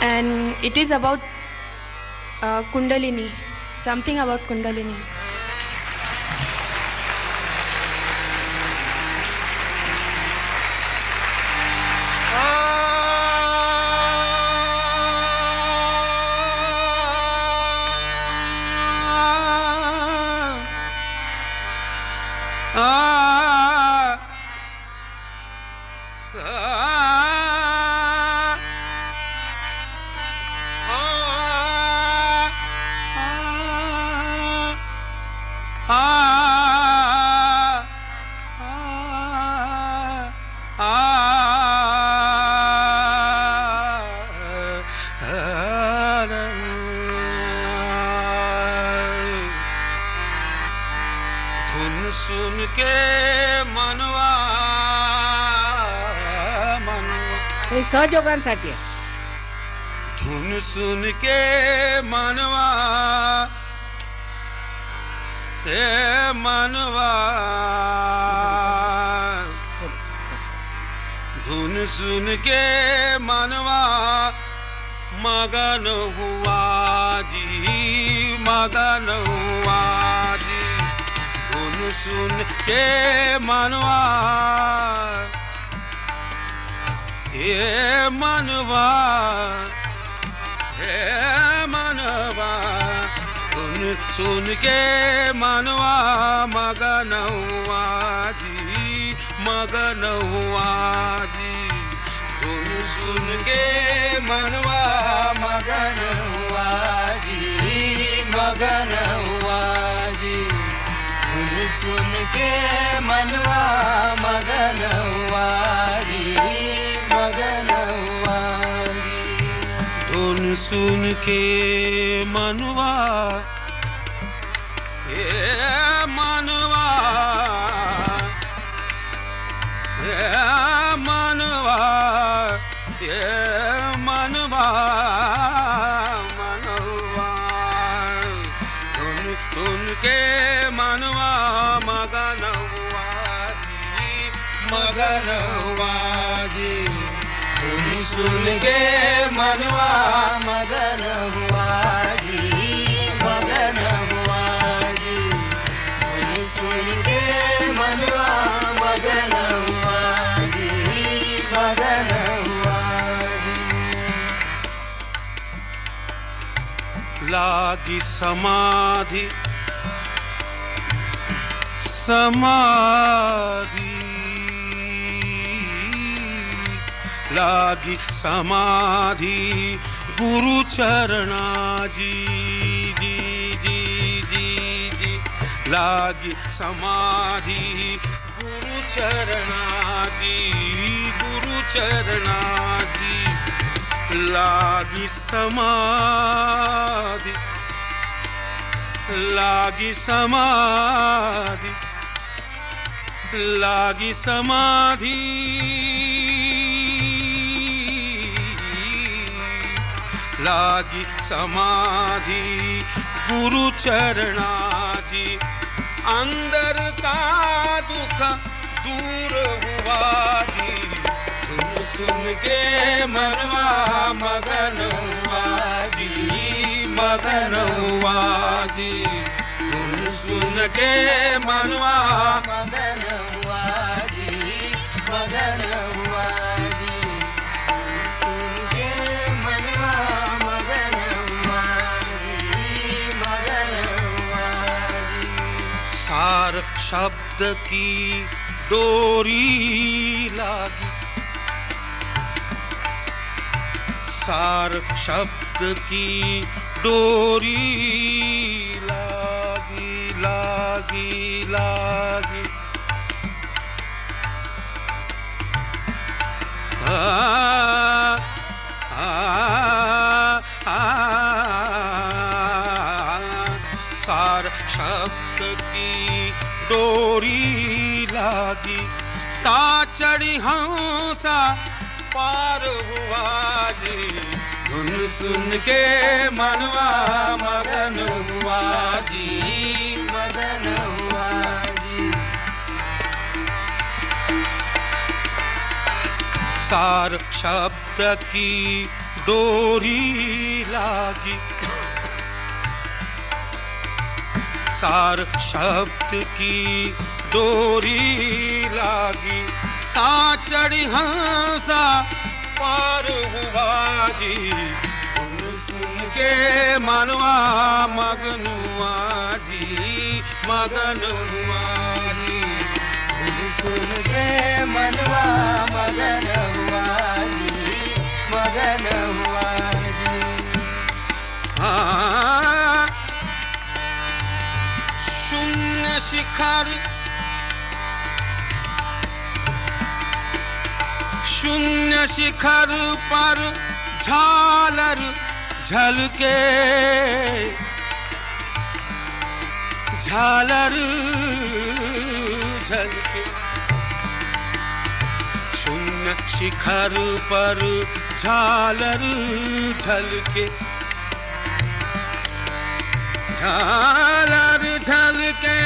and it is about Kundalini, something about Kundalini. सहयोगांसाठी धुन सुन के मनवा हे मनवा धुन सुन के मनवा मगन हुआ जी मगन हुआ जी धुन सुन के मनवा हे मनवा धुन सुन के मनवा मगन हुआ जी मगन हुआ जी धुन सुन के मनवा मगन हुआ जी मगन हुआ जी धुन सुन के मनवा मगन हुआ जी मगन हुआ जी धुन सुन के मनवा हे मनवा हे मनवा हे मनवा मनवा धुन सुन के मनवा मगन हुआ जी मगन हुआ जी धुन सुन के मनवा मगन हुआ जी मगन हुआ जी धुन सुन के मनवा मगन हुआ जी मगन हुआ जी लागी समाधि समाधि लागी समाधि गुरु चरणा जी जी जी जी जी लागी समाधि गुरु चरणा जी गुरु चरणा जी लागी समाधि लागी समाधि लागी समाधि लागी समाधि गुरु चरणा जी अंदर का दुख दूर हुआ जी धुन सुन के मनवा मगन हुआ जी मगन हुआ जी धुन सुन के मनवा मगन हुआ जी मगन हुआ जी सुन के मनवा मगन हुआ जी मगन हुआ जी सार शब्द की डोरी लागी सार शब्द की डोरी लागी लागी लागी सार शब्द की डोरी लागी ता चढ़ी हंसा पार हुआ जी धुन सुन के मनवा मगन हुआ जी मगन हुआ जी सार शब्द की डोरी लागी, सार शब्द की डोरी लागी, ता चढ़ी हंसा पार हुआ जी। धुन सुन के मनवा मगन हुआ जी, मगन हुआ जी। धुन सुन के मनवा मगन हुआ जी, मगन हुआ जी। हाँ, शून्य शिखर, शून्य शिखर पर झालर झलके, झालर झलके। शून्य शिखर पर झालर झलके, झालर झलके।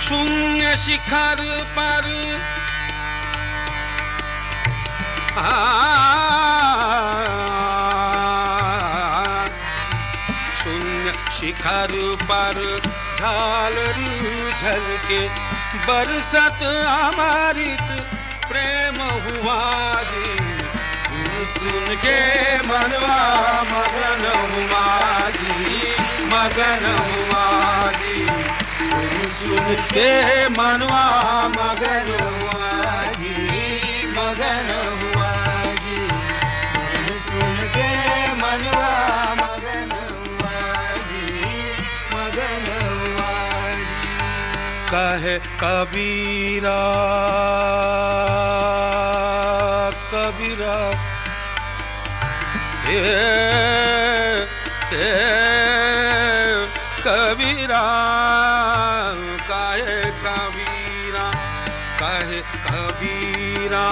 शून्य शिखर पर शून्य शिखर पर झालर झलके, बरसत अमृत प्रेम हुआ जी। धुन सुन के मनवा मगन हुआ जी, मगन हुआ जी। धुन सुन के मनवा मगन हुआ जी, मगन हुआ जी। धुन सुन के मनवा मगन हुआ जी, मगन हुआ जी। कहे कबीरा, कबीरा कबीरा, कहे कबीरा, कहे कबीरा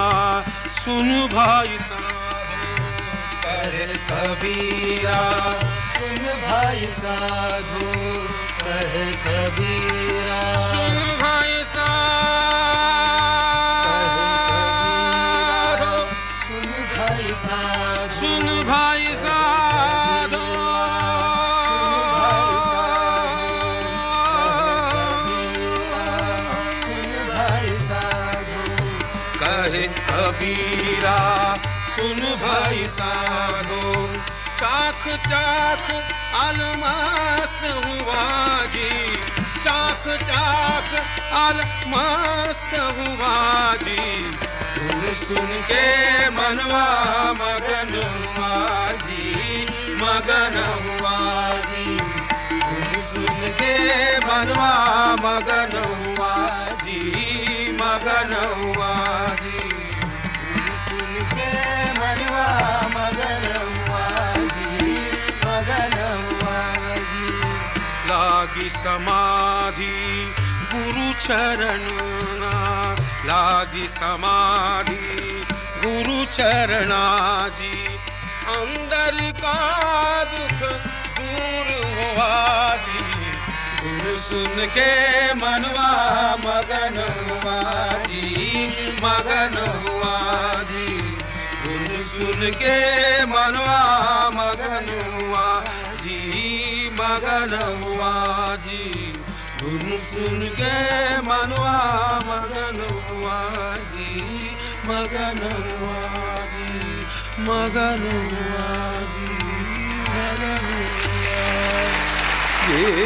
सुन भाई साधो। कहे कबीरा सुन भाई साधु, कहे कबीरा सुन भाई साधो। सुन भाई साधु, सुन भाई साधो। कहे कबीरा सुन भाई साधो, चाख चाख अलमस्त हुआ जी। चाख चाख अलमस्त हुआ जी। धुन सुन के मनवा मगन हुआ जी, मगन हुआ जी। धुन सुन के मनवा मगन हुआ जी, मगन हुआ जी। धुन सुन के मनवा मगन हुआ जी, मगन हुआ जी। लागी समाधि गुरु चरण ना, लागी समाधि गुरु चरणा जी। अंदर का दुख दूर हुआ जी। धुन सुन के मनवा मगन हुआ जी, मगन हुआ जी। धुन सुन के मनवा मगन हुआ जी, मगन हुआ जी। धुन सुन के मनवा मगन हुआ जी, मगन हुआ जी, मगन हुआ जी, मगन हुआ जी।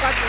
बात